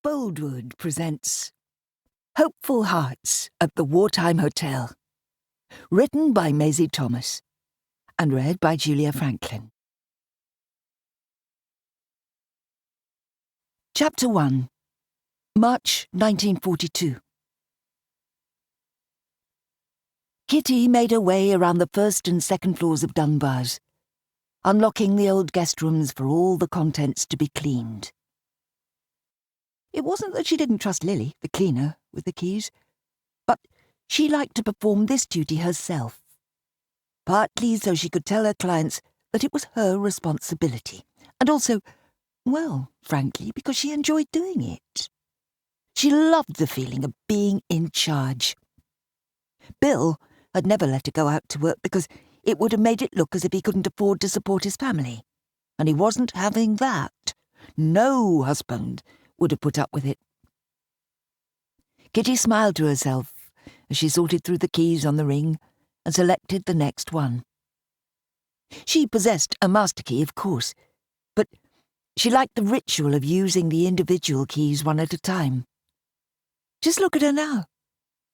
Boldwood presents Hopeful Hearts at the Wartime Hotel, written by Maisie Thomas and read by Julia Franklin. Chapter 1, March 1942. Kitty made her way around the first and second floors of Dunbar's, unlocking the old guest rooms for all the contents to be cleaned. It wasn't that she didn't trust Lily, the cleaner, with the keys, but she liked to perform this duty herself, partly so she could tell her clients that it was her responsibility, and also, well, frankly, because she enjoyed doing it. She loved the feeling of being in charge. Bill had never let her go out to work because it would have made it look as if he couldn't afford to support his family, and he wasn't having that. No husband would have put up with it. Kitty smiled to herself as she sorted through the keys on the ring and selected the next one. She possessed a master key, of course, but she liked the ritual of using the individual keys one at a time. Just look at her now.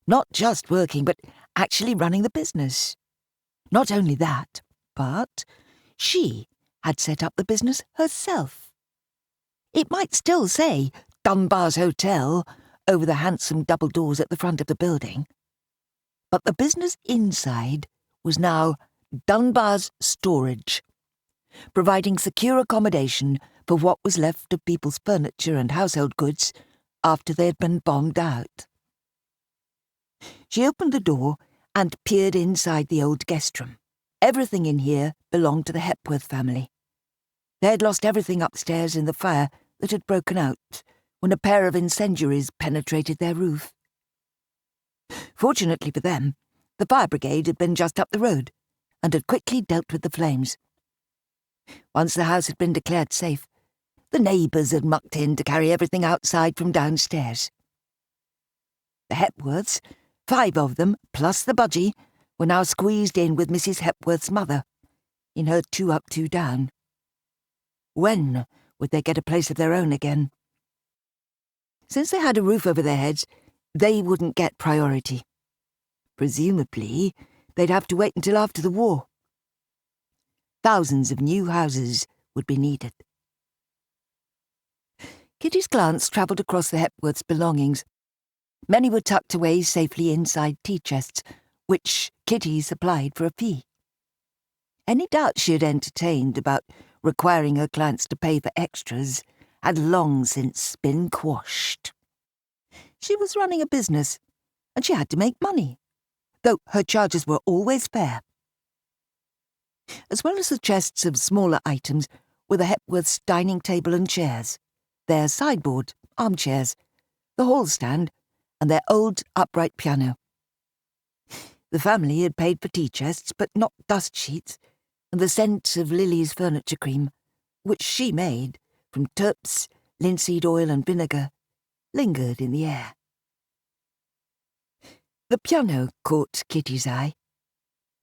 Not just working, but actually running the business. Not only that, but she had set up the business herself. It might still say Dunbar's Hotel over the handsome double doors at the front of the building, but the business inside was now Dunbar's Storage, providing secure accommodation for what was left of people's furniture and household goods after they had been bombed out. She opened the door and peered inside the old guest room. Everything in here belonged to the Hepworth family. They had lost everything upstairs in the fire that had broken out when a pair of incendiaries penetrated their roof. Fortunately for them, the fire brigade had been just up the road and had quickly dealt with the flames. Once the house had been declared safe, the neighbours had mucked in to carry everything outside from downstairs. The Hepworths, 5 of them, plus the budgie, were now squeezed in with Mrs. Hepworth's mother, in her 2 up, 2 down. When would they get a place of their own again? Since they had a roof over their heads, they wouldn't get priority. Presumably, they'd have to wait until after the war. Thousands of new houses would be needed. Kitty's glance travelled across the Hepworths' belongings. Many were tucked away safely inside tea chests, which Kitty supplied for a fee. Any doubt she had entertained about requiring her clients to pay for extras had long since been quashed. She was running a business, and she had to make money, though her charges were always fair. As well as the chests of smaller items were the Hepworths' dining table and chairs, their sideboard, armchairs, the hall stand, and their old upright piano. The family had paid for tea chests, but not dust sheets, and the scent of Lily's furniture cream, which she made from turps, linseed oil and vinegar, lingered in the air. The piano caught Kitty's eye.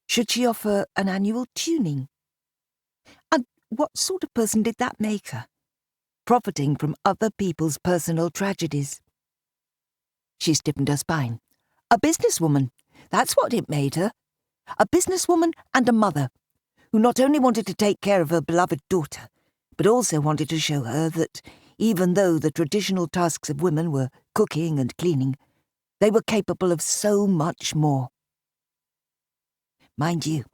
Should she offer an annual tuning? And what sort of person did that make her, profiting from other people's personal tragedies? She stiffened her spine. A businesswoman, that's what it made her. A businesswoman and a mother, who not only wanted to take care of her beloved daughter, but also wanted to show her that, even though the traditional tasks of women were cooking and cleaning, they were capable of so much more. Mind you,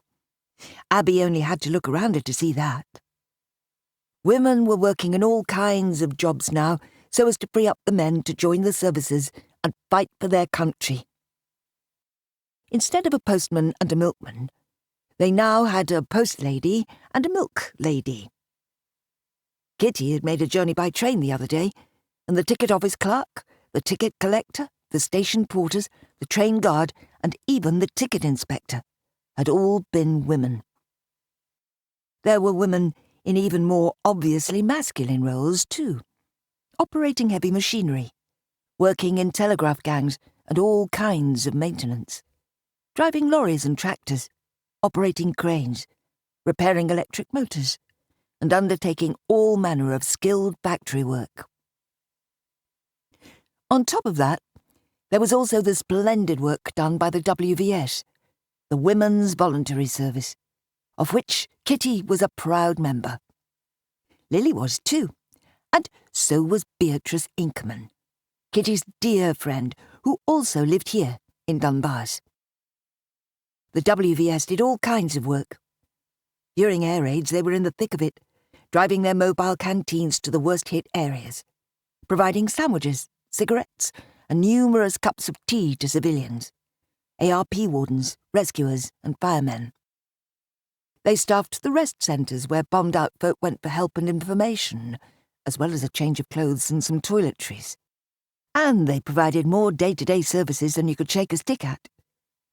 Abby only had to look around her to see that. Women were working in all kinds of jobs now so as to free up the men to join the services and fight for their country. Instead of a postman and a milkman, they now had a post lady and a milk lady. Kitty had made a journey by train the other day, and the ticket office clerk, the ticket collector, the station porters, the train guard, and even the ticket inspector had all been women. There were women in even more obviously masculine roles, too, operating heavy machinery, working in telegraph gangs and all kinds of maintenance, driving lorries and tractors, operating cranes, repairing electric motors, and undertaking all manner of skilled factory work. On top of that, there was also the splendid work done by the WVS, the Women's Voluntary Service, of which Kitty was a proud member. Lily was too, and so was Beatrice Inkerman, Kitty's dear friend, who also lived here in Dunbars. The WVS did all kinds of work. During air raids, they were in the thick of it, driving their mobile canteens to the worst-hit areas, providing sandwiches, cigarettes, and numerous cups of tea to civilians, ARP wardens, rescuers, and firemen. They staffed the rest centres where bombed-out folk went for help and information, as well as a change of clothes and some toiletries. And they provided more day-to-day services than you could shake a stick at.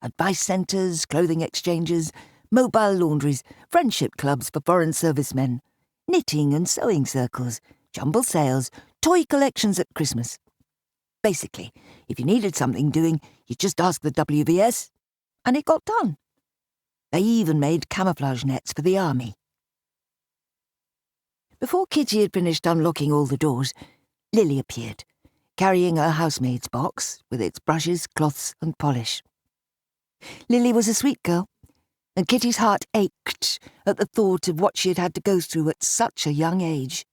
Advice centres, clothing exchanges, mobile laundries, friendship clubs for foreign servicemen, knitting and sewing circles, jumble sales, toy collections at Christmas. Basically, if you needed something doing, you just asked the WVS, and it got done. They even made camouflage nets for the army. Before Kitty had finished unlocking all the doors, Lily appeared, carrying her housemaid's box with its brushes, cloths, and polish. Lily was a sweet girl, and Kitty's heart ached at the thought of what she had to go through at such a young age.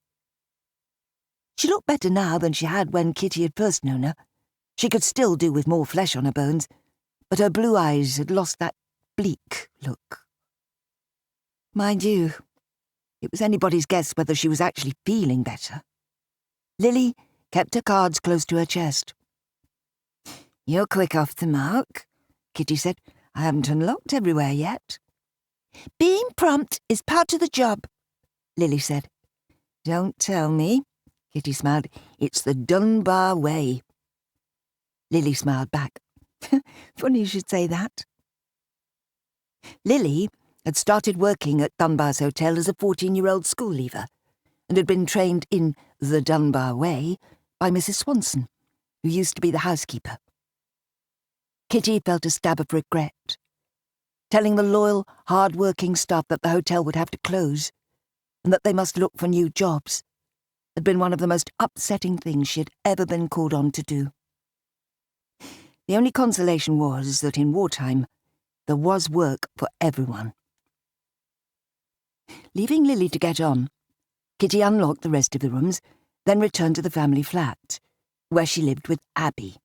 She looked better now than she had when Kitty had first known her. She could still do with more flesh on her bones, but her blue eyes had lost that bleak look. Mind you, it was anybody's guess whether she was actually feeling better. Lily kept her cards close to her chest. "You're quick off the mark," Kitty said. "I haven't unlocked everywhere yet." "Being prompt is part of the job," Lily said. "Don't tell me," Kitty smiled. "It's the Dunbar way." Lily smiled back. "Funny you should say that." Lily had started working at Dunbar's Hotel as a 14-year-old school leaver and had been trained in the Dunbar way by Mrs. Swanson, who used to be the housekeeper. Kitty felt a stab of regret. Telling the loyal, hard-working staff that the hotel would have to close and that they must look for new jobs had been one of the most upsetting things she had ever been called on to do. The only consolation was that in wartime there was work for everyone. Leaving Lily to get on, Kitty unlocked the rest of the rooms, then returned to the family flat, where she lived with Abby.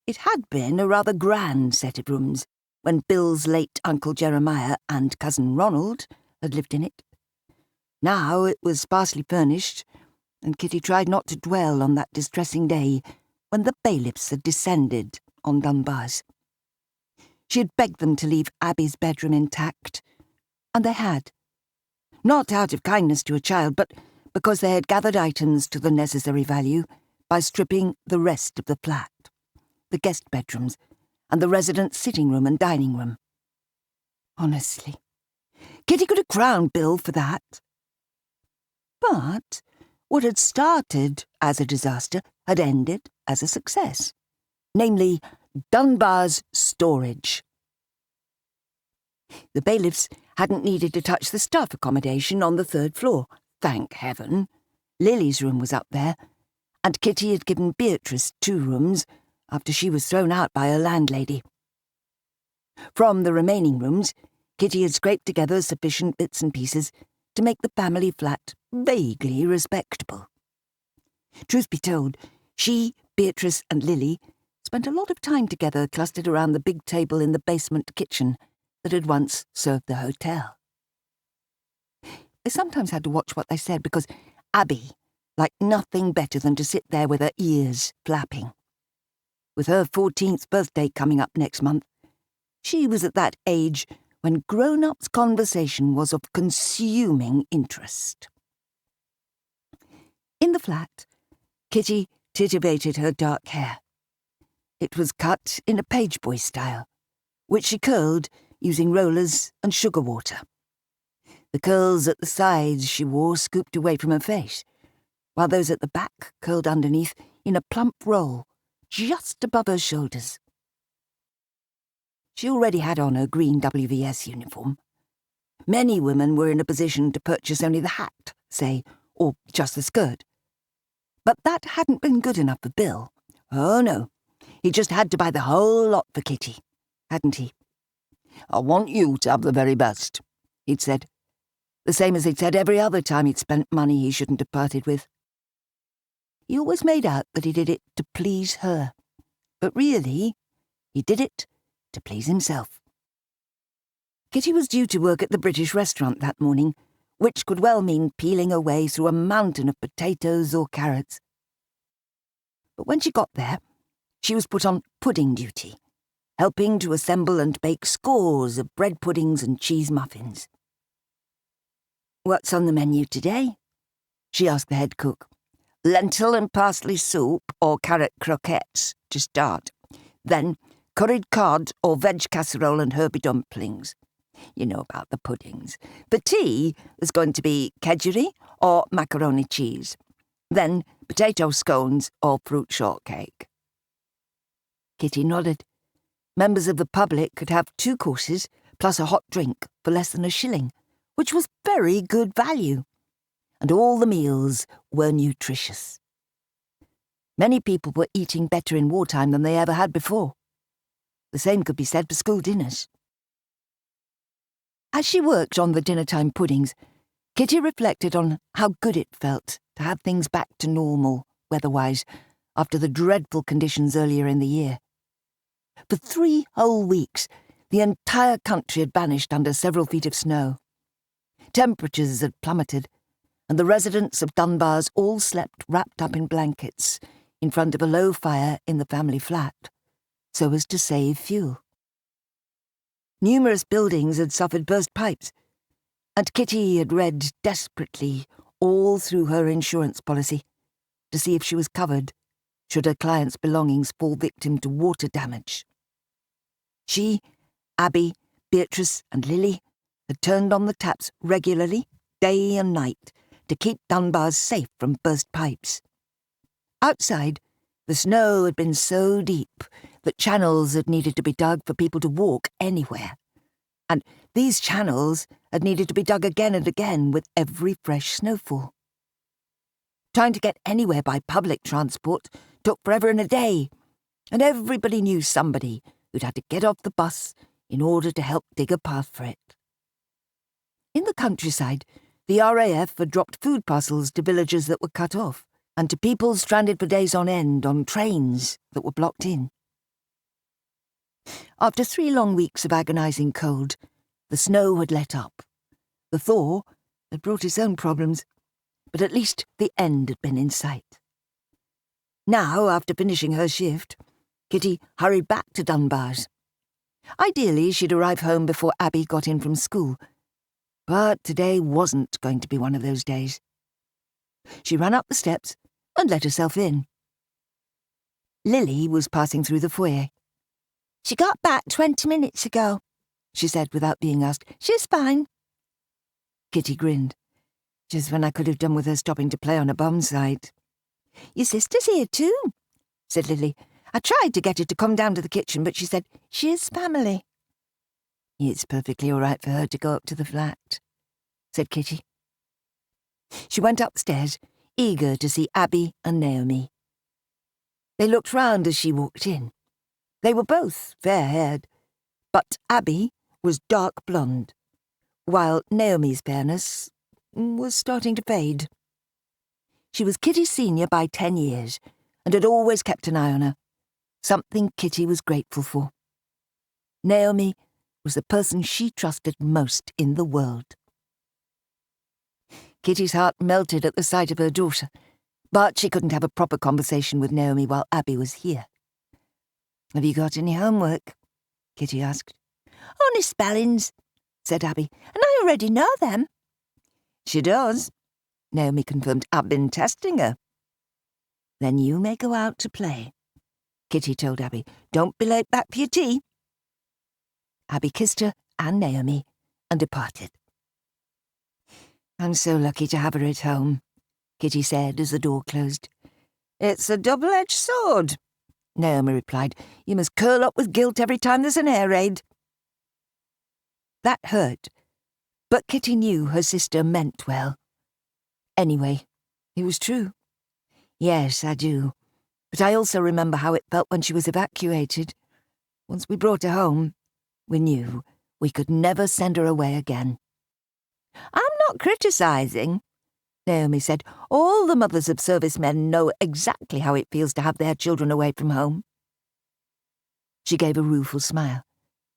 It had been a rather grand set of rooms when Bill's late Uncle Jeremiah and Cousin Ronald had lived in it. Now it was sparsely furnished, and Kitty tried not to dwell on that distressing day when the bailiffs had descended on Dunbars. She had begged them to leave Abby's bedroom intact, and they had. Not out of kindness to a child, but because they had gathered items to the necessary value by stripping the rest of the flat, the guest bedrooms, and the residents' sitting room and dining room. Honestly, Kitty could have crowned Bill for that. But what had started as a disaster had ended as a success, namely Dunbar's storage. The bailiffs hadn't needed to touch the staff accommodation on the 3rd floor, thank heaven. Lily's room was up there, and Kitty had given Beatrice 2 rooms after she was thrown out by her landlady. From the remaining rooms, Kitty had scraped together sufficient bits and pieces to make the family flat vaguely respectable. Truth be told, she, Beatrice and Lily spent a lot of time together clustered around the big table in the basement kitchen that had once served the hotel. They sometimes had to watch what they said because Abby liked nothing better than to sit there with her ears flapping. With her 14th birthday coming up next month, she was at that age when grown-ups' conversation was of consuming interest. In the flat, Kitty titivated her dark hair. It was cut in a page boy style, which she curled using rollers and sugar water. The curls at the sides she wore scooped away from her face, while those at the back curled underneath in a plump roll, just above her shoulders. She already had on her green WVS uniform. Many women were in a position to purchase only the hat, say, or just the skirt. But that hadn't been good enough for Bill. Oh no, he just had to buy the whole lot for Kitty, hadn't he? "I want you to have the very best," he'd said, the same as he'd said every other time he'd spent money he shouldn't have parted with. He always made out that he did it to please her, but really, he did it to please himself. Kitty was due to work at the British restaurant that morning, which could well mean peeling her way through a mountain of potatoes or carrots. But when she got there, she was put on pudding duty, helping to assemble and bake scores of bread puddings and cheese muffins. "What's on the menu today?" she asked the head cook. "Lentil and parsley soup or carrot croquettes to start. Then curried cod or veg casserole and herby dumplings. You know about the puddings. For tea, there's going to be kedgeree or macaroni cheese. Then potato scones or fruit shortcake." Kitty nodded. Members of the public could have 2 courses plus a hot drink for less than £1, which was very good value. And all the meals were nutritious. Many people were eating better in wartime than they ever had before. The same could be said for school dinners. As she worked on the dinner-time puddings, Kitty reflected on how good it felt to have things back to normal, weather-wise, after the dreadful conditions earlier in the year. For 3 whole weeks, the entire country had vanished under several feet of snow. Temperatures had plummeted, and the residents of Dunbars all slept wrapped up in blankets in front of a low fire in the family flat, so as to save fuel. Numerous buildings had suffered burst pipes, and Kitty had read desperately all through her insurance policy to see if she was covered should her client's belongings fall victim to water damage. She, Abby, Beatrice and Lily had turned on the taps regularly, day and night, to keep Dunbars safe from burst pipes. Outside, the snow had been so deep that channels had needed to be dug for people to walk anywhere. And these channels had needed to be dug again and again with every fresh snowfall. Trying to get anywhere by public transport took forever and a day, and everybody knew somebody who'd had to get off the bus in order to help dig a path for it. In the countryside, the RAF had dropped food parcels to villages that were cut off, and to people stranded for days on end on trains that were blocked in. After 3 long weeks of agonising cold, the snow had let up. The thaw had brought its own problems, but at least the end had been in sight. Now, after finishing her shift, Kitty hurried back to Dunbars. Ideally, she'd arrive home before Abby got in from school, but today wasn't going to be one of those days. She ran up the steps and let herself in. Lily was passing through the foyer. "She got back 20 minutes ago," she said without being asked. "She's fine." Kitty grinned. "Just when I could have done with her stopping to play on a bomb site." "Your sister's here too," said Lily. "I tried to get her to come down to the kitchen, but she said she is family." "It's perfectly all right for her to go up to the flat," said Kitty. She went upstairs, eager to see Abby and Naomi. They looked round as she walked in. They were both fair-haired, but Abby was dark blonde, while Naomi's fairness was starting to fade. She was Kitty's senior by 10 years, and had always kept an eye on her, something Kitty was grateful for. Naomi was the person she trusted most in the world. Kitty's heart melted at the sight of her daughter, but she couldn't have a proper conversation with Naomi while Abby was here. "Have you got any homework?" Kitty asked. "Only spellings," said Abby, "and I already know them." "She does," Naomi confirmed. "I've been testing her." "Then you may go out to play," Kitty told Abby. "Don't be late back for your tea." Abby kissed her and Naomi and departed. "I'm so lucky to have her at home," Kitty said as the door closed. "It's a double-edged sword," Naomi replied. "You must curl up with guilt every time there's an air raid." That hurt, but Kitty knew her sister meant well. Anyway, it was true. Yes, I do. But I also remember how it felt when she was evacuated. Once we brought her home, we knew we could never send her away again. I'm not criticising, Naomi said. All the mothers of servicemen know exactly how it feels to have their children away from home. She gave a rueful smile.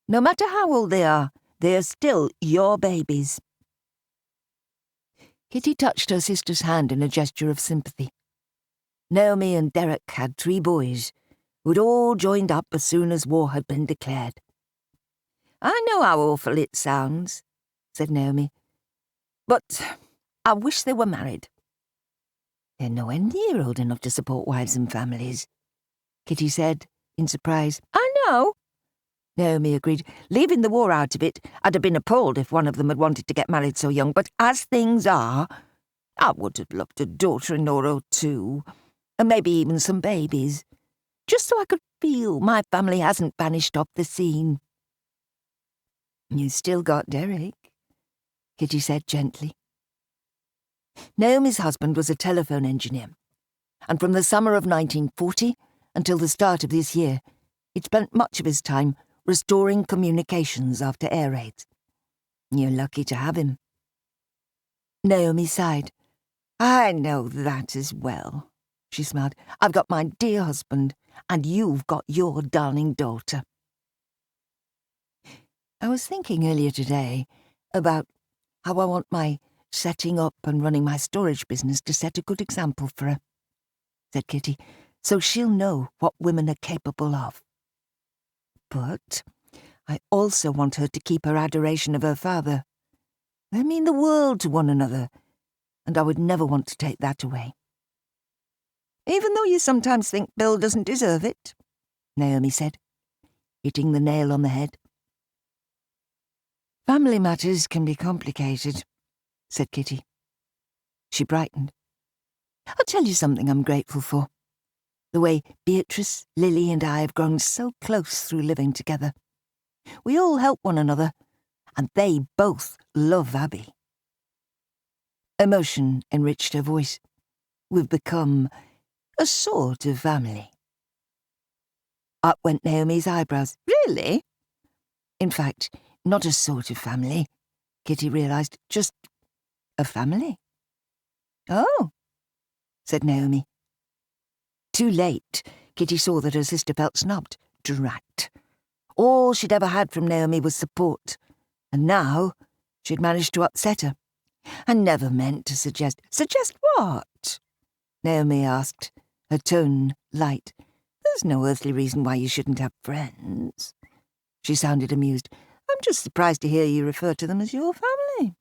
No matter how old they are still your babies. Kitty touched her sister's hand in a gesture of sympathy. Naomi and Derek had 3 boys, who'd all joined up as soon as war had been declared. I know how awful it sounds, said Naomi, but I wish they were married. They're nowhere near old enough to support wives and families, Kitty said, in surprise. I know, Naomi agreed. Leaving the war out of it, I'd have been appalled if one of them had wanted to get married so young, but as things are, I would have loved a daughter-in-law or 2, and maybe even some babies, just so I could feel my family hasn't vanished off the scene. You still got Derek, Kitty said gently. Naomi's husband was a telephone engineer, and from the summer of 1940 until the start of this year, he'd spent much of his time restoring communications after air raids. You're lucky to have him. Naomi sighed. I know that as well, she smiled. I've got my dear husband, and you've got your darling daughter. I was thinking earlier today about how I want my setting up and running my storage business to set a good example for her, said Kitty, so she'll know what women are capable of. But I also want her to keep her adoration of her father. They mean the world to one another, and I would never want to take that away. Even though you sometimes think Bill doesn't deserve it, Naomi said, hitting the nail on the head. Family matters can be complicated, said Kitty. She brightened. I'll tell you something I'm grateful for. The way Beatrice, Lily and I have grown so close through living together. We all help one another, and they both love Abby. Emotion enriched her voice. We've become a sort of family. Up went Naomi's eyebrows. Really? In fact, not a sort of family, Kitty realised, just a family. Oh, said Naomi. Too late, Kitty saw that her sister felt snubbed, drat. All she'd ever had from Naomi was support, and now she'd managed to upset her. I never meant to suggest— Suggest what? Naomi asked, her tone light. There's no earthly reason why you shouldn't have friends. She sounded amused. I'm just surprised to hear you refer to them as your family.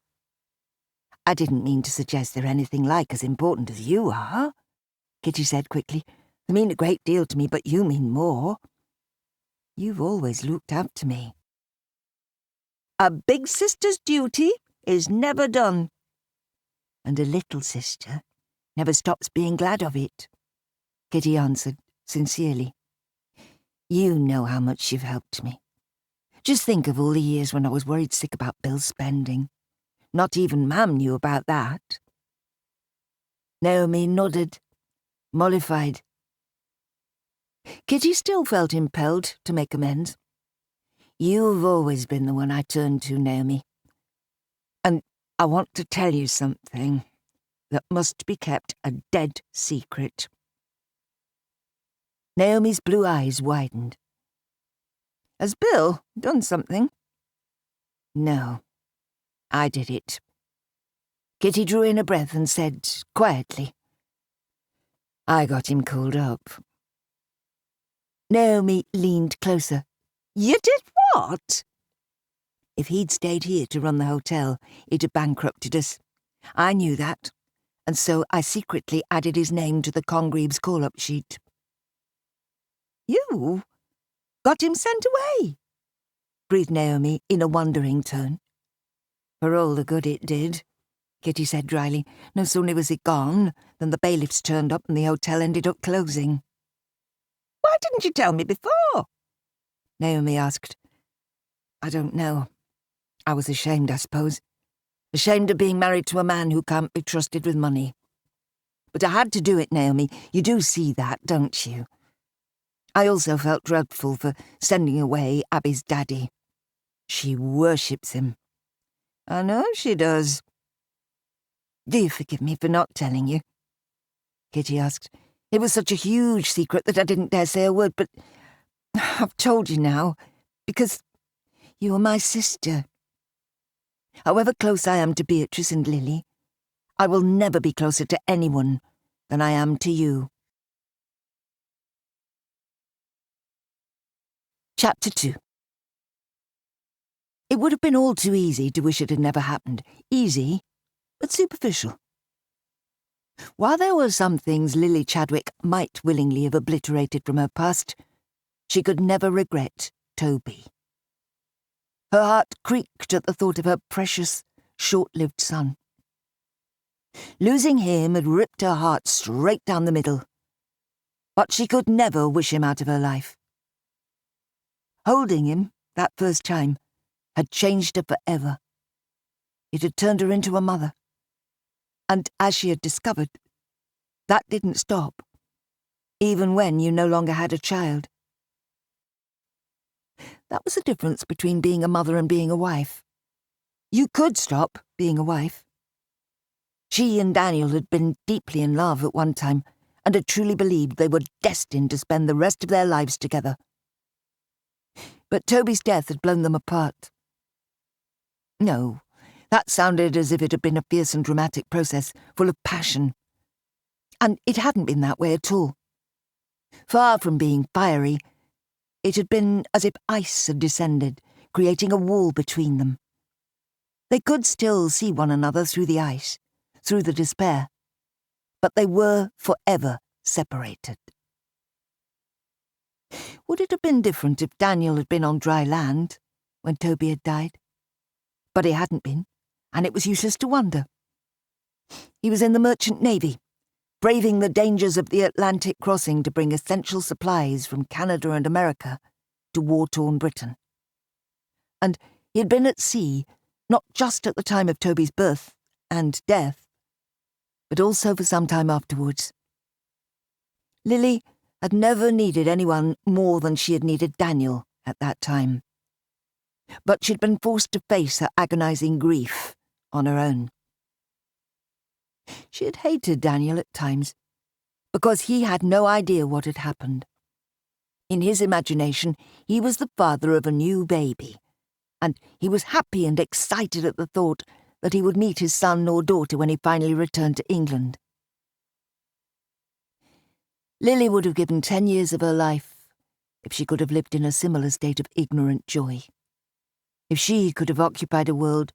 I didn't mean to suggest they're anything like as important as you are, Kitty said quickly. They mean a great deal to me, but you mean more. You've always looked after me. A big sister's duty is never done. And a little sister never stops being glad of it, Kitty answered sincerely. You know how much you've helped me. Just think of all the years when I was worried sick about Bill's spending. Not even Mam knew about that. Naomi nodded, mollified. Kitty still felt impelled to make amends. You've always been the one I turned to, Naomi. And I want to tell you something that must be kept a dead secret. Naomi's blue eyes widened. Has Bill done something? No, I did it. Kitty drew in a breath and said quietly, I got him called up. Naomi leaned closer. You did what? If he'd stayed here to run the hotel, he'd have bankrupted us. I knew that, and so I secretly added his name to the Congreve's call-up sheet. You got him sent away, breathed Naomi in a wondering tone. For all the good it did, Kitty said dryly. No sooner was it gone than the bailiffs turned up and the hotel ended up closing. Why didn't you tell me before? Naomi asked. I don't know. I was ashamed, I suppose. Ashamed of being married to a man who can't be trusted with money. But I had to do it, Naomi. You do see that, don't you? I also felt dreadful for sending away Abby's daddy. She worships him. I know she does. Do you forgive me for not telling you? Kitty asked. It was such a huge secret that I didn't dare say a word, but I've told you now, because you are my sister. However close I am to Beatrice and Lily, I will never be closer to anyone than I am to you. Chapter 2. It would have been all too easy to wish it had never happened. Easy, but superficial. While there were some things Lily Chadwick might willingly have obliterated from her past, she could never regret Toby. Her heart creaked at the thought of her precious, short-lived son. Losing him had ripped her heart straight down the middle, but she could never wish him out of her life. Holding him, that first time, had changed her forever. It had turned her into a mother. And as she had discovered, that didn't stop, even when you no longer had a child. That was the difference between being a mother and being a wife. You could stop being a wife. She and Daniel had been deeply in love at one time and had truly believed they were destined to spend the rest of their lives together. But Toby's death had blown them apart. No, that sounded as if it had been a fierce and dramatic process, full of passion. And it hadn't been that way at all. Far from being fiery, it had been as if ice had descended, creating a wall between them. They could still see one another through the ice, through the despair, but they were forever separated. Would it have been different if Daniel had been on dry land when Toby had died? But he hadn't been, and it was useless to wonder. He was in the merchant navy, braving the dangers of the Atlantic crossing to bring essential supplies from Canada and America to war-torn Britain. And he had been at sea, not just at the time of Toby's birth and death, but also for some time afterwards. Lily had never needed anyone more than she had needed Daniel at that time. But she'd been forced to face her agonizing grief on her own. She had hated Daniel at times, because he had no idea what had happened. In his imagination, he was the father of a new baby, and he was happy and excited at the thought that he would meet his son or daughter when he finally returned to England. Lily would have given 10 years of her life if she could have lived in a similar state of ignorant joy. If she could have occupied a world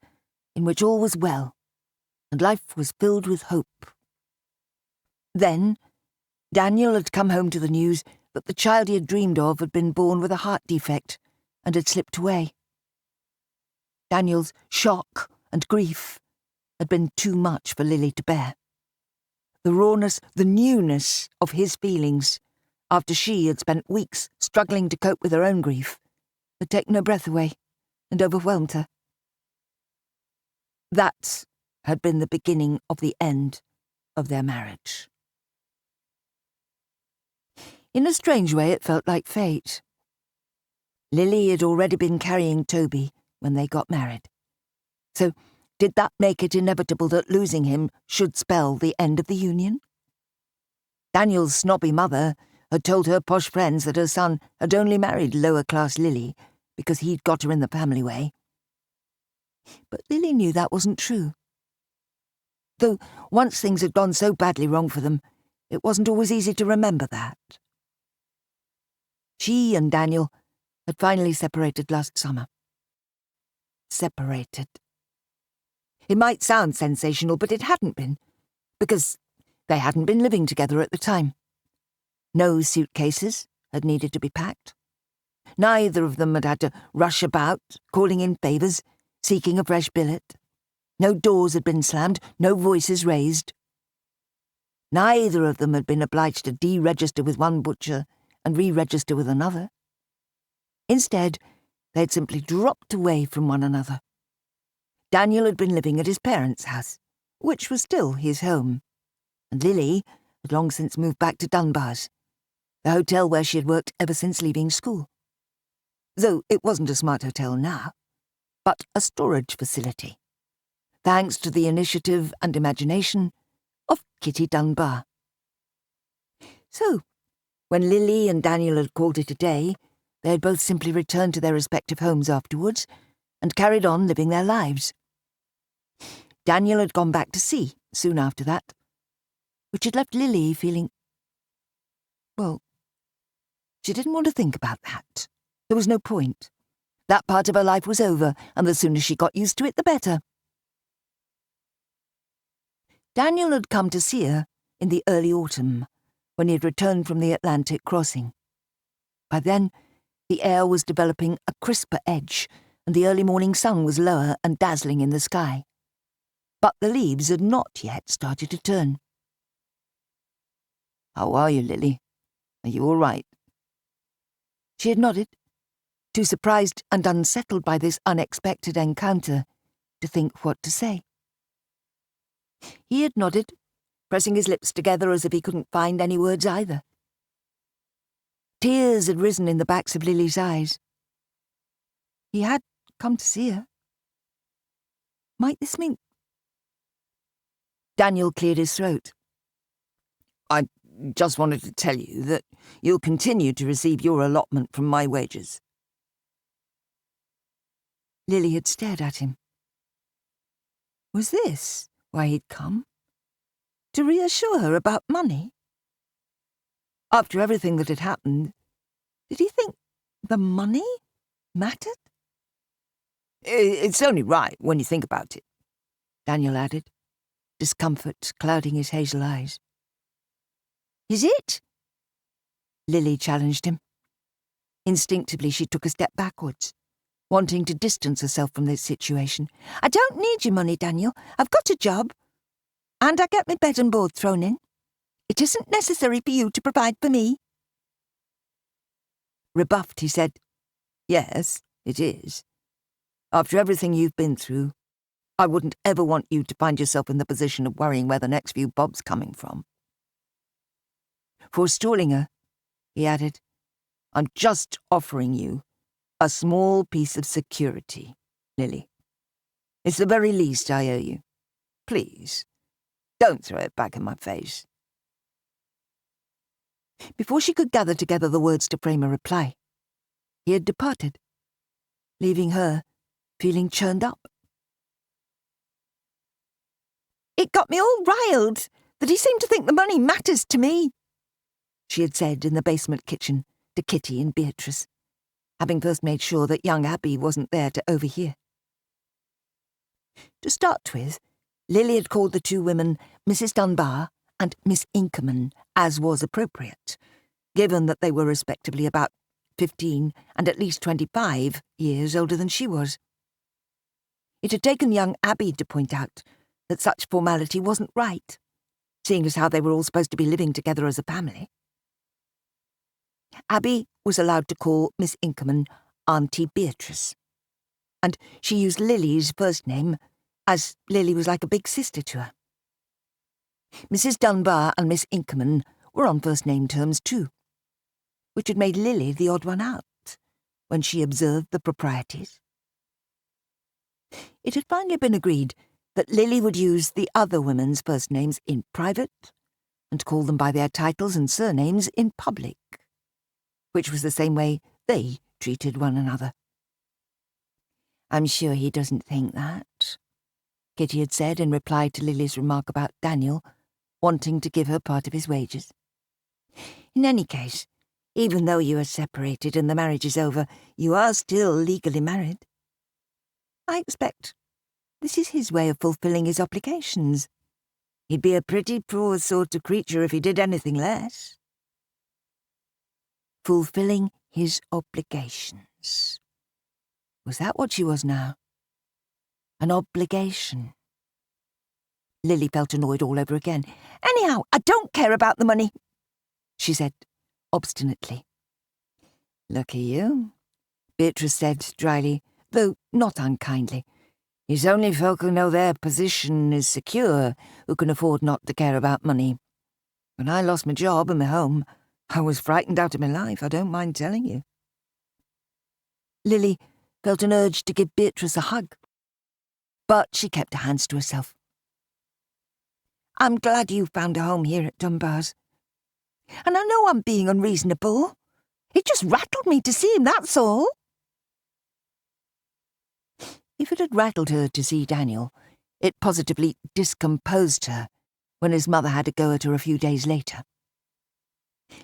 in which all was well and life was filled with hope. Then, Daniel had come home to the news that the child he had dreamed of had been born with a heart defect and had slipped away. Daniel's shock and grief had been too much for Lily to bear. The rawness, the newness of his feelings, after she had spent weeks struggling to cope with her own grief, had taken her breath away and overwhelmed her. That had been the beginning of the end of their marriage. In a strange way, it felt like fate. Lily had already been carrying Toby when they got married. So, did that make it inevitable that losing him should spell the end of the union? Daniel's snobby mother had told her posh friends that her son had only married lower-class Lily because he'd got her in the family way. But Lily knew that wasn't true. Though once things had gone so badly wrong for them, it wasn't always easy to remember that. She and Daniel had finally separated last summer. Separated. It might sound sensational, but it hadn't been, because they hadn't been living together at the time. No suitcases had needed to be packed. Neither of them had had to rush about, calling in favours, seeking a fresh billet. No doors had been slammed, no voices raised. Neither of them had been obliged to deregister with one butcher and re-register with another. Instead, they had simply dropped away from one another. Daniel had been living at his parents' house, which was still his home. and Lily had long since moved back to Dunbar's, the hotel where she had worked ever since leaving school. Though it wasn't a smart hotel now, but a storage facility, thanks to the initiative and imagination of Kitty Dunbar. So, when Lily and Daniel had called it a day, they had both simply returned to their respective homes afterwards and carried on living their lives. Daniel had gone back to sea soon after that, which had left Lily feeling, well, she didn't want to think about that. There was no point. That part of her life was over, and the sooner she got used to it, the better. Daniel had come to see her in the early autumn, when he had returned from the Atlantic crossing. By then, the air was developing a crisper edge, and the early morning sun was lower and dazzling in the sky. But the leaves had not yet started to turn. "How are you, Lily? Are you all right?" She had nodded, too surprised and unsettled by this unexpected encounter to think what to say. He had nodded, pressing his lips together as if he couldn't find any words either. Tears had risen in the backs of Lily's eyes. He had come to see her. Might this mean... Daniel cleared his throat. "I just wanted to tell you that you'll continue to receive your allotment from my wages." Lily had stared at him. Was this why he'd come? To reassure her about money? After everything that had happened, did he think the money mattered? "It's only right when you think about it," Daniel added, discomfort clouding his hazel eyes. "Is it?" Lily challenged him. Instinctively, she took a step backwards, wanting to distance herself from this situation. "I don't need your money, Daniel. I've got a job, and I get my bed and board thrown in. It isn't necessary for you to provide for me." Rebuffed, he said, "Yes, it is. After everything you've been through, I wouldn't ever want you to find yourself in the position of worrying where the next few bob's coming from." Forestalling her, he added, "I'm just offering you a small piece of security, Lily. It's the very least I owe you. Please, don't throw it back in my face." Before she could gather together the words to frame a reply, he had departed, leaving her feeling churned up. "It got me all riled that he seemed to think the money matters to me," she had said in the basement kitchen to Kitty and Beatrice, having first made sure that young Abby wasn't there to overhear. To start with, Lily had called the two women Mrs. Dunbar and Miss Inkerman, as was appropriate, given that they were respectively about 15 and at least 25 years older than she was. It had taken young Abby to point out that such formality wasn't right, seeing as how they were all supposed to be living together as a family. Abby was allowed to call Miss Inkerman Auntie Beatrice, and she used Lily's first name, as Lily was like a big sister to her. Mrs. Dunbar and Miss Inkerman were on first-name terms too, which had made Lily the odd one out when she observed the proprieties. It had finally been agreed that Lily would use the other women's first names in private and call them by their titles and surnames in public, which was the same way they treated one another. "I'm sure he doesn't think that," Kitty had said in reply to Lily's remark about Daniel wanting to give her part of his wages. "In any case, even though you are separated and the marriage is over, you are still legally married. I expect this is his way of fulfilling his obligations. He'd be a pretty poor sort of creature if he did anything less." Fulfilling his obligations. Was that what she was now? An obligation. Lily felt annoyed all over again. "Anyhow, I don't care about the money," she said obstinately. "Look at you," Beatrice said dryly, though not unkindly. It's only folk who know their position is secure who can afford not to care about money. When I lost my job and my home, I was frightened out of my life, I don't mind telling you." Lily felt an urge to give Beatrice a hug, but she kept her hands to herself. "I'm glad you found a home here at Dunbar's. And I know I'm being unreasonable. It just rattled me to see him, that's all." If it had rattled her to see Daniel, it positively discomposed her when his mother had a go at her a few days later.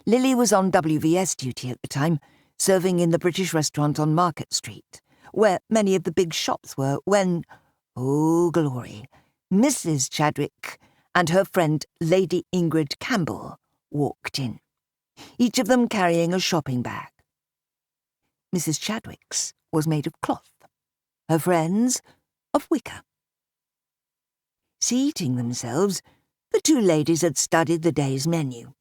Lily was on WVS duty at the time, serving in the British restaurant on Market Street, where many of the big shops were, when, oh glory, Mrs. Chadwick and her friend Lady Ingrid Campbell walked in, each of them carrying a shopping bag. Mrs. Chadwick's was made of cloth, her friend's of wicker. Seating themselves, the two ladies had studied the day's menu.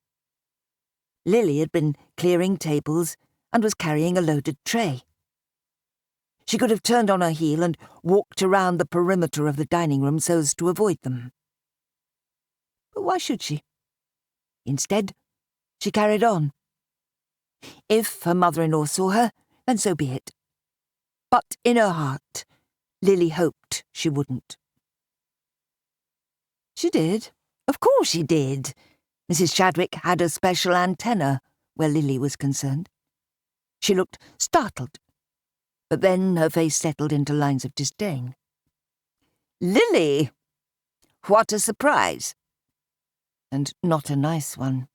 Lily had been clearing tables and was carrying a loaded tray. She could have turned on her heel and walked around the perimeter of the dining room so as to avoid them. But why should she? Instead, she carried on. If her mother-in-law saw her, then so be it. But in her heart, Lily hoped she wouldn't. She did. Of course she did. Mrs. Chadwick had a special antenna where Lily was concerned. She looked startled, but then her face settled into lines of disdain. "Lily! What a surprise!" "And not a nice one,"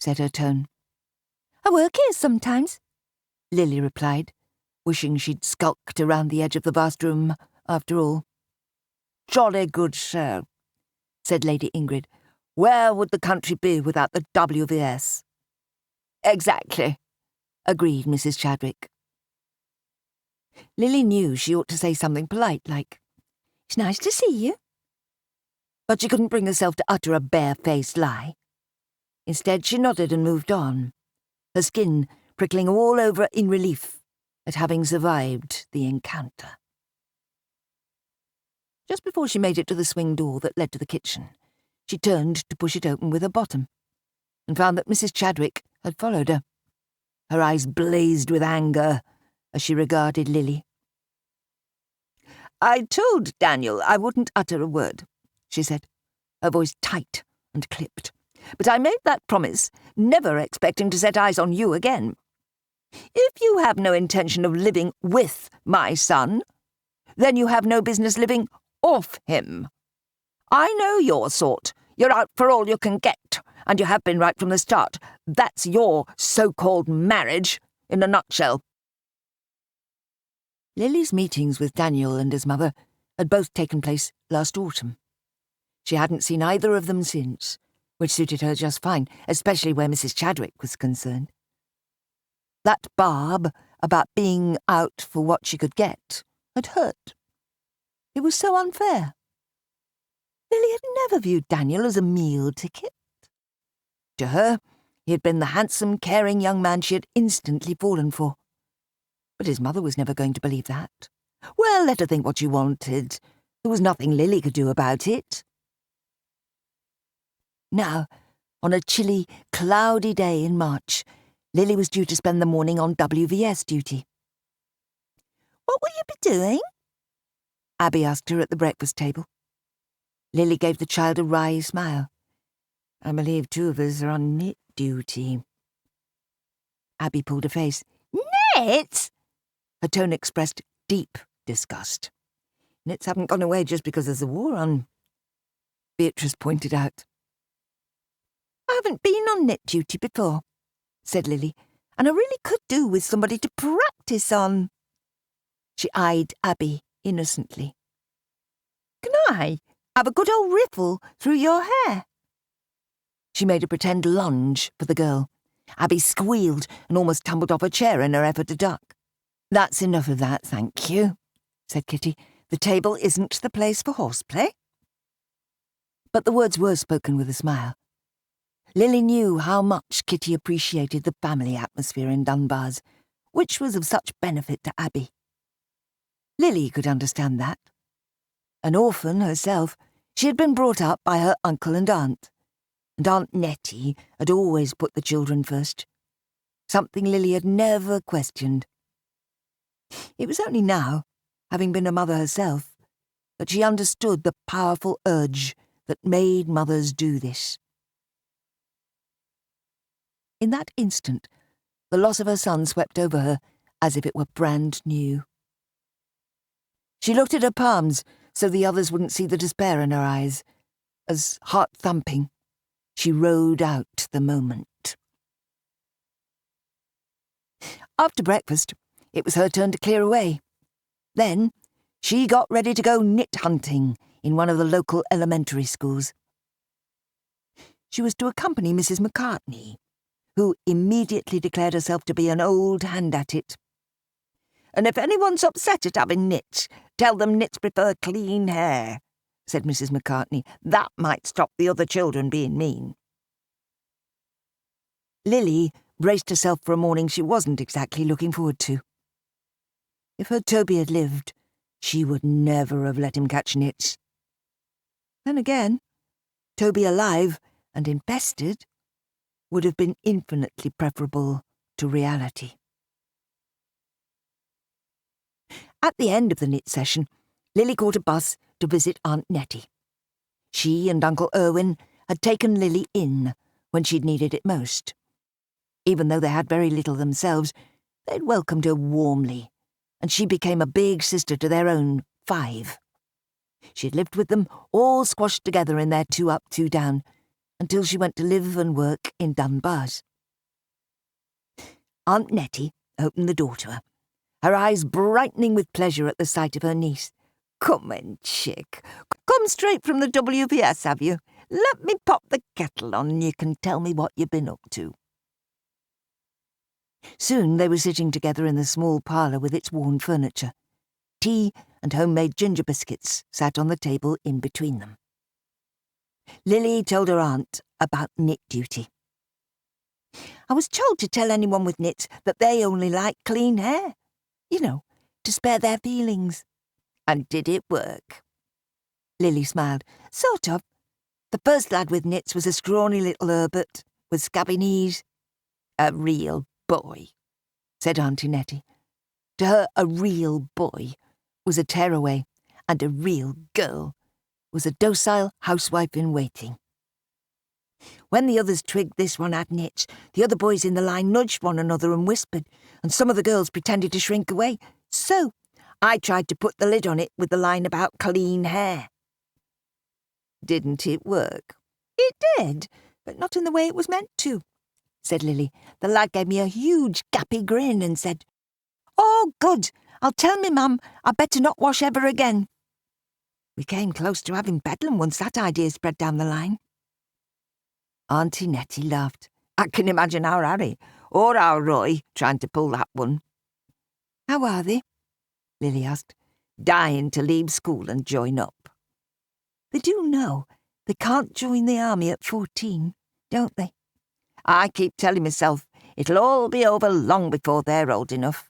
said her tone. "I work here sometimes," Lily replied, wishing she'd skulked around the edge of the vast room after all. "Jolly good show," said Lady Ingrid. "Where would the country be without the WVS?" "Exactly," agreed Mrs. Chadwick. Lily knew she ought to say something polite like, "It's nice to see you." But she couldn't bring herself to utter a bare-faced lie. Instead, she nodded and moved on, her skin prickling all over in relief at having survived the encounter. Just before she made it to the swing door that led to the kitchen, she turned to push it open with her bottom, and found that Mrs. Chadwick had followed her. Her eyes blazed with anger as she regarded Lily. "I told Daniel I wouldn't utter a word," she said, her voice tight and clipped. "But I made that promise, never expecting to set eyes on you again. If you have no intention of living with my son, then you have no business living off him. I know your sort. You're out for all you can get, and you have been right from the start. That's your so-called marriage, in a nutshell." Lily's meetings with Daniel and his mother had both taken place last autumn. She hadn't seen either of them since, which suited her just fine, especially where Mrs. Chadwick was concerned. That barb about being out for what she could get had hurt. It was so unfair. Lily had never viewed Daniel as a meal ticket. To her, he had been the handsome, caring young man she had instantly fallen for. But his mother was never going to believe that. Well, let her think what she wanted. There was nothing Lily could do about it. Now, on a chilly, cloudy day in March, Lily was due to spend the morning on WVS duty. "What will you be doing?" Abby asked her at the breakfast table. Lily gave the child a wry smile. "I believe two of us are on knit duty." Abby pulled a face. "Knit?" Her tone expressed deep disgust. "Knits haven't gone away just because there's a war on," Beatrice pointed out. "I haven't been on knit duty before," said Lily, "and I really could do with somebody to practice on." She eyed Abby innocently. "Can I have a good old riffle through your hair?" She made a pretend lunge for the girl. Abby squealed and almost tumbled off her chair in her effort to duck. "That's enough of that, thank you," said Kitty. "The table isn't the place for horseplay." But the words were spoken with a smile. Lily knew how much Kitty appreciated the family atmosphere in Dunbar's, which was of such benefit to Abby. Lily could understand that. An orphan herself, she had been brought up by her uncle and aunt Aunt Nettie had always put the children first, something Lily had never questioned. It was only now, having been a mother herself, that she understood the powerful urge that made mothers do this. In that instant, the loss of her son swept over her as if it were brand new. She looked at her palms so the others wouldn't see the despair in her eyes, as, heart-thumping, she rode out the moment. After breakfast, it was her turn to clear away. Then, she got ready to go knit hunting in one of the local elementary schools. She was to accompany Mrs. McCartney, who immediately declared herself to be an old hand at it. "And if anyone's upset at having knits, tell them knits prefer clean hair," said Mrs. McCartney. "That might stop the other children being mean." Lily braced herself for a morning she wasn't exactly looking forward to. If her Toby had lived, she would never have let him catch knits. Then again, Toby alive and infested would have been infinitely preferable to reality. At the end of the knit session, Lily caught a bus to visit Aunt Nettie. She and Uncle Irwin had taken Lily in when she'd needed it most. Even though they had very little themselves, they'd welcomed her warmly, and she became a big sister to their own 5. She'd lived with them, all squashed together in their 2 up, 2 down, until she went to live and work in Dunbar's. Aunt Nettie opened the door to her, her eyes brightening with pleasure at the sight of her niece. "Come in, chick. Come straight from the WPS, have you? Let me pop the kettle on and you can tell me what you've been up to." Soon they were sitting together in the small parlour with its worn furniture. Tea and homemade ginger biscuits sat on the table in between them. Lily told her aunt about knit duty. "I was told to tell anyone with knits that they only like clean hair. You know, to spare their feelings." "And did it work?" Lily smiled. "Sort of. The first lad with knits was a scrawny little Herbert with scabby knees." "A real boy," said Auntie Nettie. To her, a real boy was a tearaway, and a real girl was a docile housewife-in-waiting. When the others twigged this one had knits, the other boys in the line nudged one another and whispered, and some of the girls pretended to shrink away. So I tried to put the lid on it with the line about clean hair. "Didn't it work?" "It did, but not in the way it was meant to," said Lily. "The lad gave me a huge gappy grin and said, 'Oh, good, I'll tell me mum I'd better not wash ever again.' We came close to having bedlam once that idea spread down the line." Auntie Nettie laughed. "I can imagine our Harry, or our Roy, trying to pull that one." "How are they?" Lily asked. "Dying to leave school and join up." "They do know they can't join the army at 14, don't they?" "I keep telling myself it'll all be over long before they're old enough,"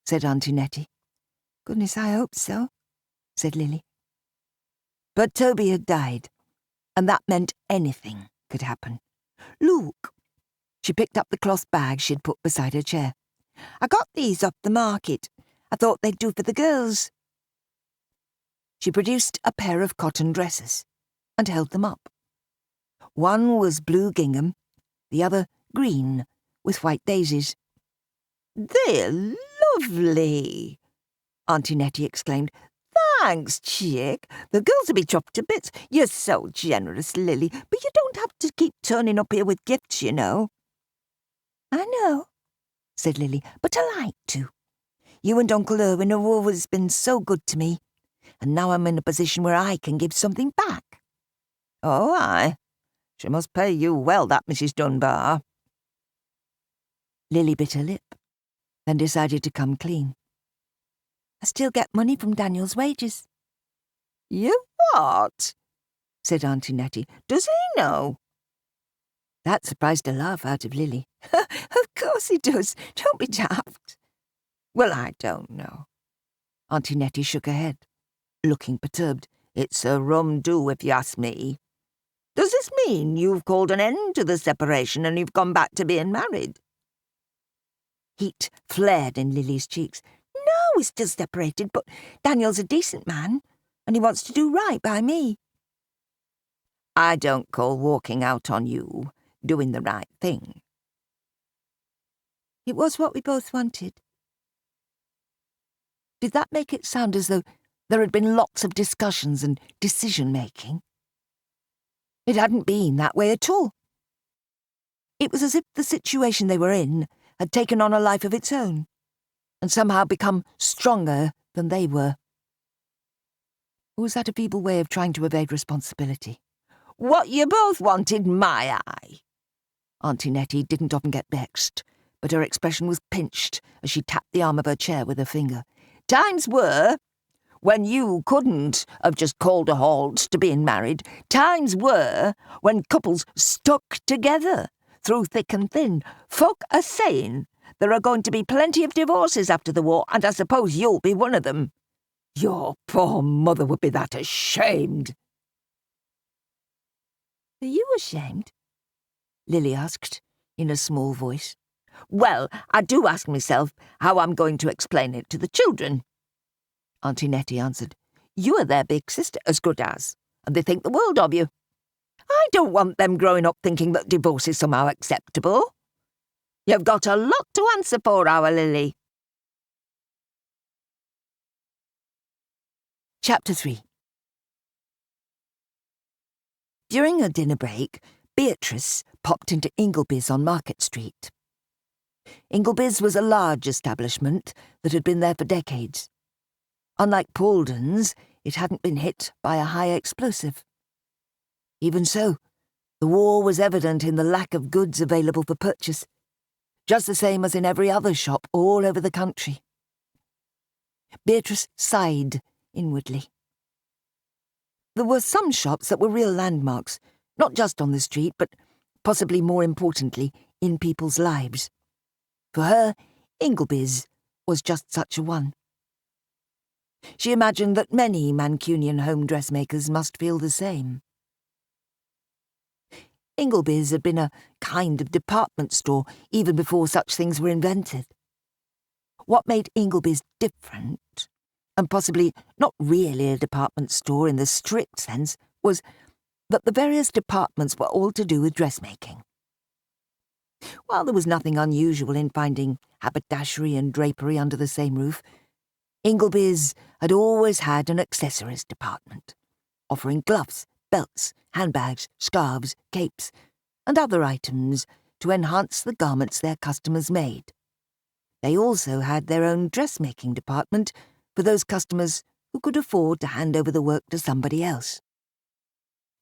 said Auntie Nettie. "Goodness, I hope so," said Lily. But Toby had died, and that meant anything could happen. "Look." She picked up the cloth bag she'd put beside her chair. "I got these off the market. I thought they'd do for the girls." She produced a pair of cotton dresses and held them up. One was blue gingham, the other green with white daisies. "They're lovely," Auntie Nettie exclaimed. "Thanks, chick. The girls will be chopped to bits. You're so generous, Lily, but you don't have to keep turning up here with gifts, you know." "I know," said Lily, "but I like to. You and Uncle Irwin have always been so good to me, and now I'm in a position where I can give something back." "Oh, aye. She must pay you well, that Mrs. Dunbar." Lily bit her lip, then decided to come clean. "I still get money from Daniel's wages." "You what?" said Auntie Nettie. "Does he know?" That surprised a laugh out of Lily. "Of course he does. Don't be daft." "Well, I don't know." Auntie Nettie shook her head, looking perturbed. It's a rum do, if you ask me. Does this mean you've called an end to the separation and you've gone back to being married?" Heat flared in Lily's cheeks. "No, we're still separated, but Daniel's a decent man, and he wants to do right by me." "I don't call walking out on you doing the right thing." "It was what we both wanted." Did that make it sound as though there had been lots of discussions and decision-making? It hadn't been that way at all. It was as if the situation they were in had taken on a life of its own, and somehow become stronger than they were. Or was that a feeble way of trying to evade responsibility? "What you both wanted, my eye!" Auntie Nettie didn't often get vexed, but her expression was pinched as she tapped the arm of her chair with her finger. "Times were when you couldn't have just called a halt to being married. Times were when couples stuck together through thick and thin. Folk are saying there are going to be plenty of divorces after the war, and I suppose you'll be one of them. Your poor mother would be that ashamed." "Are you ashamed?" Lily asked, in a small voice. "Well, I do ask myself how I'm going to explain it to the children," Auntie Nettie answered. "You are their big sister, as good as, and they think the world of you. I don't want them growing up thinking that divorce is somehow acceptable. You've got a lot to answer for, our Lily." Chapter 3. During a dinner break, Beatrice popped into Ingleby's on Market Street. Ingleby's was a large establishment that had been there for decades. Unlike Paulden's, it hadn't been hit by a high explosive. Even so, the war was evident in the lack of goods available for purchase, just the same as in every other shop all over the country. Beatrice sighed inwardly. There were some shops that were real landmarks, not just on the street, but possibly more importantly, in people's lives. For her, Ingleby's was just such a one. She imagined that many Mancunian home dressmakers must feel the same. Ingleby's had been a kind of department store even before such things were invented. What made Ingleby's different, and possibly not really a department store in the strict sense, was that the various departments were all to do with dressmaking. While there was nothing unusual in finding haberdashery and drapery under the same roof, Ingleby's had always had an accessories department, offering gloves, belts, handbags, scarves, capes, and other items to enhance the garments their customers made. They also had their own dressmaking department for those customers who could afford to hand over the work to somebody else.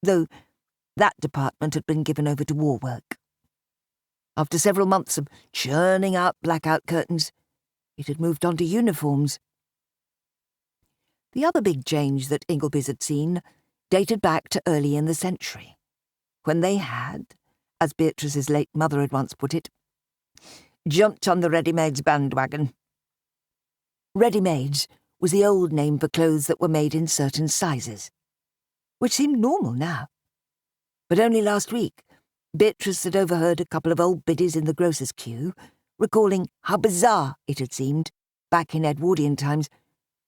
Though that department had been given over to war work. After several months of churning out blackout curtains, it had moved on to uniforms. The other big change that Ingleby's had seen dated back to early in the century, when they had, as Beatrice's late mother had once put it, jumped on the ready-mades bandwagon. Ready-mades was the old name for clothes that were made in certain sizes, which seemed normal now. But only last week, Beatrice had overheard a couple of old biddies in the grocer's queue, recalling how bizarre it had seemed, back in Edwardian times,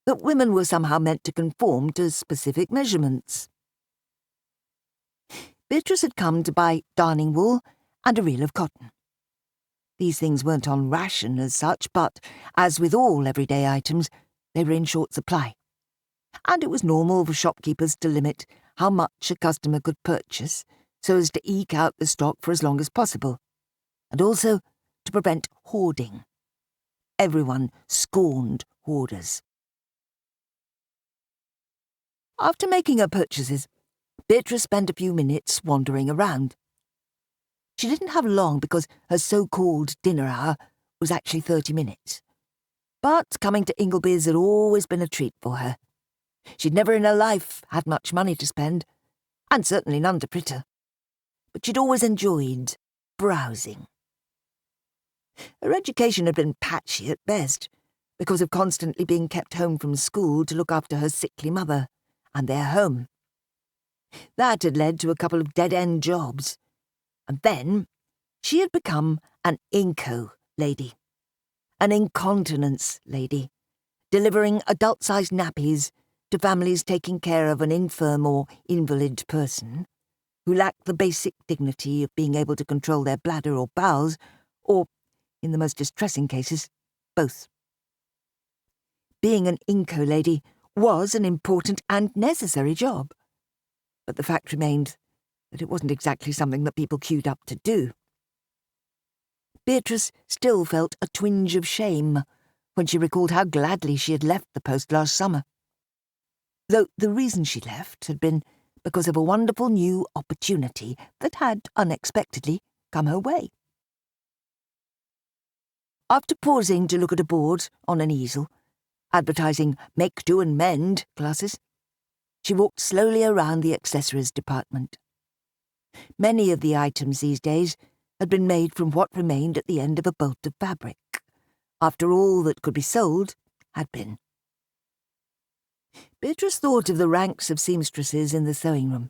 that women were somehow meant to conform to specific measurements. Beatrice had come to buy darning wool and a reel of cotton. These things weren't on ration as such, but, as with all everyday items, they were in short supply. And it was normal for shopkeepers to limit how much a customer could purchase so as to eke out the stock for as long as possible, and also to prevent hoarding. Everyone scorned hoarders. After making her purchases, Beatrice spent a few minutes wandering around. She didn't have long because her so-called dinner hour was actually 30 minutes. But coming to Ingleby's had always been a treat for her. She'd never in her life had much money to spend, and certainly none to fritter. But she'd always enjoyed browsing. Her education had been patchy at best, because of constantly being kept home from school to look after her sickly mother, and their home. That had led to a couple of dead-end jobs. And then she had become an inco lady, an incontinence lady, delivering adult-sized nappies to families taking care of an infirm or invalid person who lacked the basic dignity of being able to control their bladder or bowels, or, in the most distressing cases, both. Being an inco lady was an important and necessary job, but the fact remained that it wasn't exactly something that people queued up to do. Beatrice still felt a twinge of shame when she recalled how gladly she had left the post last summer, though the reason she left had been because of a wonderful new opportunity that had unexpectedly come her way. After pausing to look at a board on an easel, advertising make, do and mend classes, she walked slowly around the accessories department. Many of the items these days had been made from what remained at the end of a bolt of fabric, after all that could be sold had been. Beatrice thought of the ranks of seamstresses in the sewing room.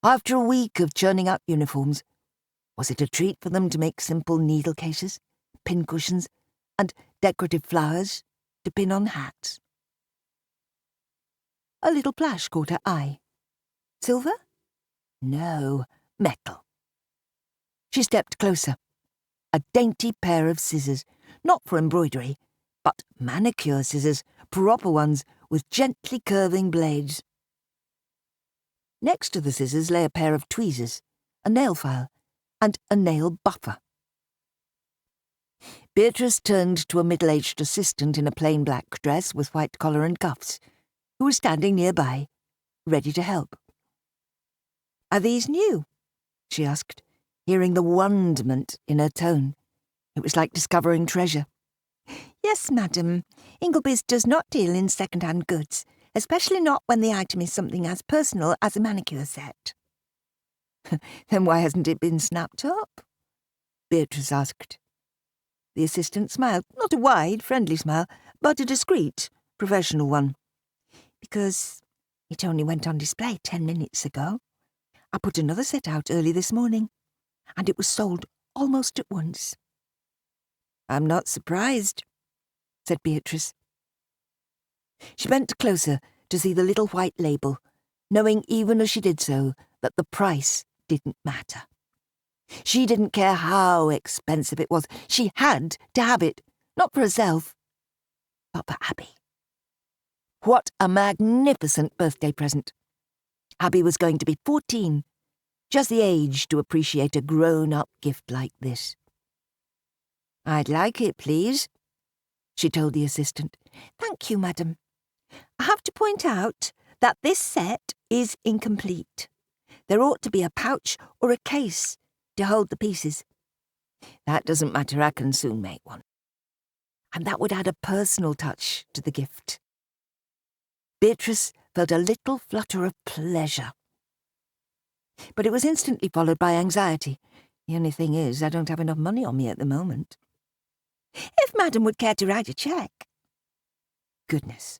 After a week of churning out uniforms, was it a treat for them to make simple needle cases, pin cushions, and decorative flowers to pin on hats? A little flash caught her eye. Silver? No, metal. She stepped closer. A dainty pair of scissors, not for embroidery, but manicure scissors, proper ones with gently curving blades. Next to the scissors lay a pair of tweezers, a nail file, and a nail buffer. Beatrice turned to a middle-aged assistant in a plain black dress with white collar and cuffs, who was standing nearby, ready to help. "Are these new?" she asked, hearing the wonderment in her tone. It was like discovering treasure. "Yes, madam. Ingleby's does not deal in second-hand goods, especially not when the item is something as personal as a manicure set." "Then why hasn't it been snapped up?" Beatrice asked. The assistant smiled, not a wide, friendly smile, but a discreet, professional one. "Because it only went on display 10 minutes ago. I put another set out early this morning, and it was sold almost at once." "I'm not surprised," said Beatrice. She bent closer to see the little white label, knowing even as she did so that the price didn't matter. She didn't care how expensive it was. She had to have it, not for herself, but for Abby. What a magnificent birthday present. Abby was going to be 14, just the age to appreciate a grown-up gift like this. "I'd like it, please," she told the assistant. "Thank you, madam. I have to point out that this set is incomplete. There ought to be a pouch or a case to hold the pieces." "That doesn't matter, I can soon make one." And that would add a personal touch to the gift. Beatrice felt a little flutter of pleasure. But it was instantly followed by anxiety. The only thing is, I don't have enough money on me at the moment. "If madam would care to write a cheque." Goodness.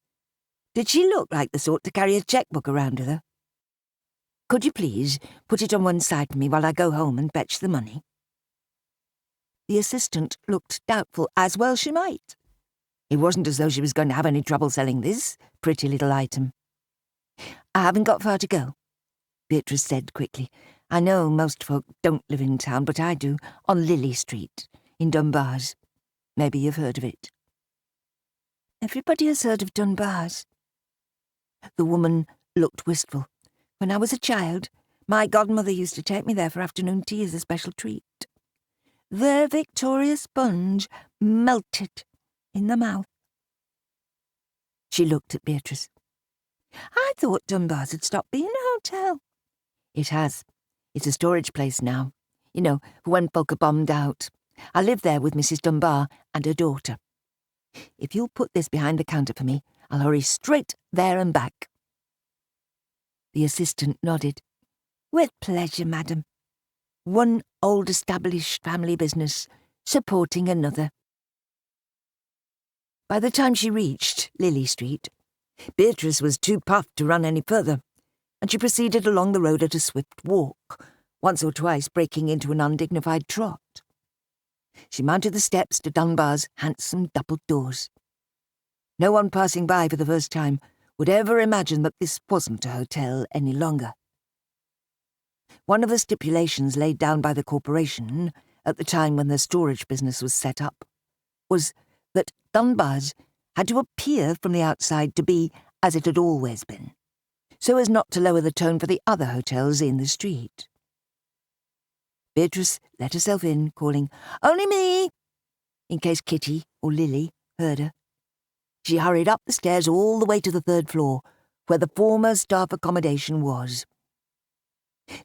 Did she look like the sort to carry a chequebook around with her? "Could you please put it on one side for me while I go home and fetch the money?" The assistant looked doubtful, as well she might. It wasn't as though she was going to have any trouble selling this pretty little item. "I haven't got far to go," Beatrice said quickly. "I know most folk don't live in town, but I do, on Lily Street, in Dunbar's. Maybe you've heard of it." "Everybody has heard of Dunbar's." The woman looked wistful. "When I was a child, my godmother used to take me there for afternoon tea as a special treat. Their Victoria sponge melted in the mouth." She looked at Beatrice. "I thought Dunbar's had stopped being a hotel." "It has. It's a storage place now. You know, for when folk are bombed out. I live there with Mrs. Dunbar and her daughter. If you'll put this behind the counter for me, I'll hurry straight there and back." The assistant nodded. "With pleasure, madam. One old established family business, supporting another." By the time she reached Lily Street, Beatrice was too puffed to run any further, and she proceeded along the road at a swift walk, once or twice breaking into an undignified trot. She mounted the steps to Dunbar's handsome double doors. No one passing by for the first time would ever imagine that this wasn't a hotel any longer. One of the stipulations laid down by the corporation at the time when the storage business was set up was that Dunbar's had to appear from the outside to be as it had always been, so as not to lower the tone for the other hotels in the street. Beatrice let herself in, calling, "Only me!" in case Kitty or Lily heard her. She hurried up the stairs all the way to the third floor, where the former staff accommodation was.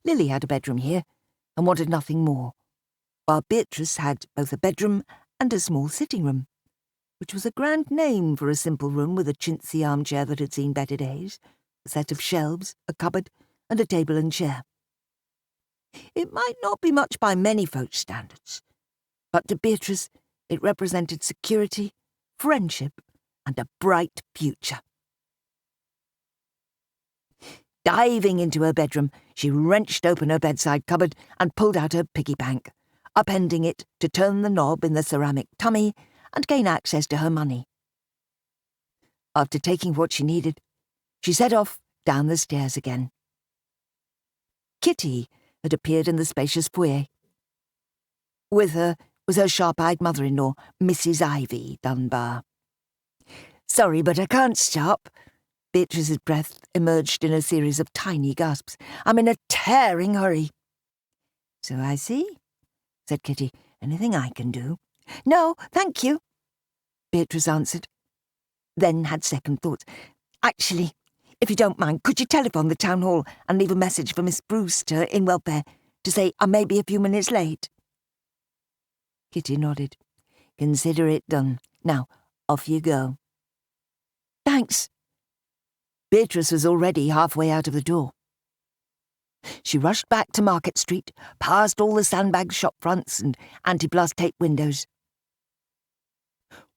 Lily had a bedroom here, and wanted nothing more, while Beatrice had both a bedroom and a small sitting room, which was a grand name for a simple room with a chintzy armchair that had seen better days, a set of shelves, a cupboard, and a table and chair. It might not be much by many folks' standards, but to Beatrice it represented security, friendship, and a bright future. Diving into her bedroom, she wrenched open her bedside cupboard and pulled out her piggy bank, upending it to turn the knob in the ceramic tummy and gain access to her money. After taking what she needed, she set off down the stairs again. Kitty had appeared in the spacious foyer. With her was her sharp-eyed mother-in-law, Mrs. Ivy Dunbar. "Sorry, but I can't stop." Beatrice's breath emerged in a series of tiny gasps. "I'm in a tearing hurry." "So I see," said Kitty. "Anything I can do?" "No, thank you," Beatrice answered, then had second thoughts. "Actually, if you don't mind, could you telephone the town hall and leave a message for Miss Brewster in welfare to say I may be a few minutes late?" Kitty nodded. "Consider it done. Now, off you go." "Thanks." Beatrice was already halfway out of the door. She rushed back to Market Street, past all the sandbag shop fronts and anti-blast tape windows.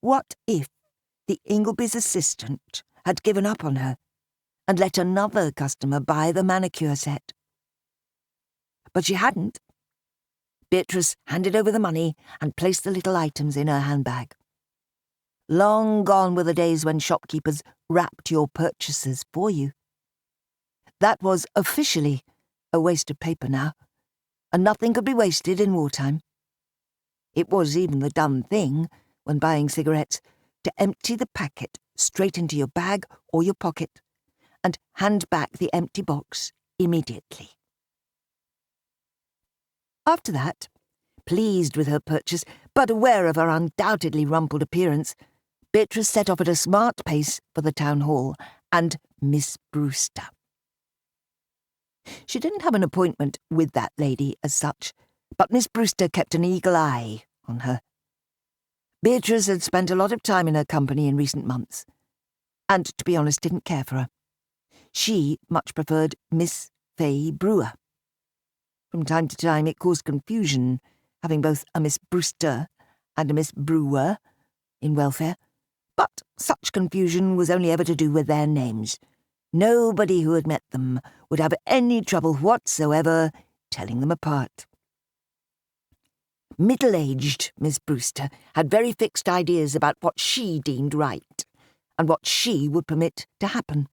What if the Ingleby's assistant had given up on her and let another customer buy the manicure set? But she hadn't. Beatrice handed over the money and placed the little items in her handbag. Long gone were the days when shopkeepers wrapped your purchases for you. That was officially a waste of paper now, and nothing could be wasted in wartime. It was even the done thing, when buying cigarettes, to empty the packet straight into your bag or your pocket, and hand back the empty box immediately. After that, pleased with her purchase, but aware of her undoubtedly rumpled appearance, Beatrice set off at a smart pace for the town hall and Miss Brewster. She didn't have an appointment with that lady as such, but Miss Brewster kept an eagle eye on her. Beatrice had spent a lot of time in her company in recent months, and, to be honest, didn't care for her. She much preferred Miss Fay Brewer. From time to time it caused confusion, having both a Miss Brewster and a Miss Brewer in welfare, but such confusion was only ever to do with their names. Nobody who had met them would have any trouble whatsoever telling them apart. Middle-aged Miss Brewster had very fixed ideas about what she deemed right, and what she would permit to happen.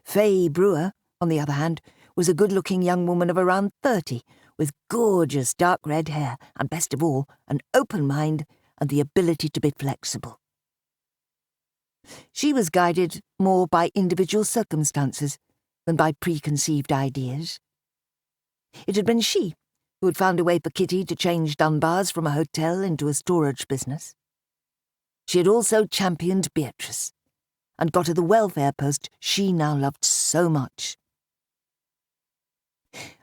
Fay Brewer, on the other hand, was a good-looking young woman of around 30, with gorgeous dark red hair, and best of all, an open mind and the ability to be flexible. She was guided more by individual circumstances than by preconceived ideas. It had been she who had found a way for Kitty to change Dunbar's from a hotel into a storage business. She had also championed Beatrice, and got her the welfare post she now loved so much.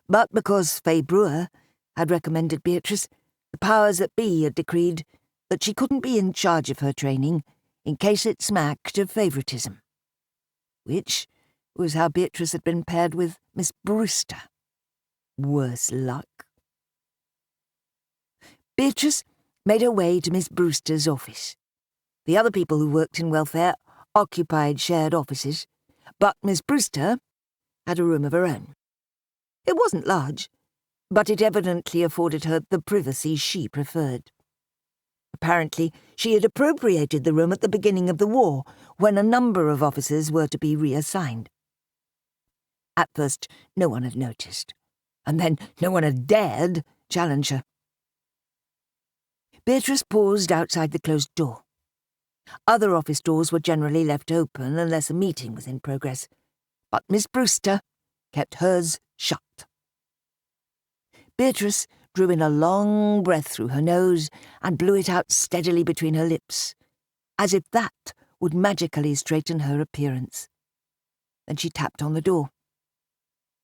But because Fay Brewer had recommended Beatrice, the powers that be had decreed that she couldn't be in charge of her training in case it smacked of favouritism, which was how Beatrice had been paired with Miss Brewster. Worse luck. Beatrice made her way to Miss Brewster's office. The other people who worked in welfare occupied shared offices, but Miss Brewster had a room of her own. It wasn't large, but it evidently afforded her the privacy she preferred. Apparently, she had appropriated the room at the beginning of the war, when a number of officers were to be reassigned. At first, no one had noticed, and then no one had dared challenge her. Beatrice paused outside the closed door. Other office doors were generally left open unless a meeting was in progress, but Miss Brewster kept hers shut. Beatrice drew in a long breath through her nose and blew it out steadily between her lips, as if that would magically straighten her appearance. Then she tapped on the door.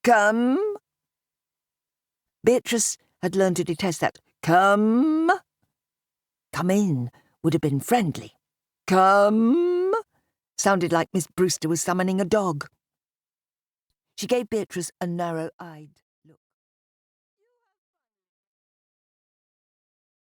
"Come." Beatrice had learned to detest that "come." "Come in" would have been friendly. "Come" sounded like Miss Brewster was summoning a dog. She gave Beatrice a narrow-eyed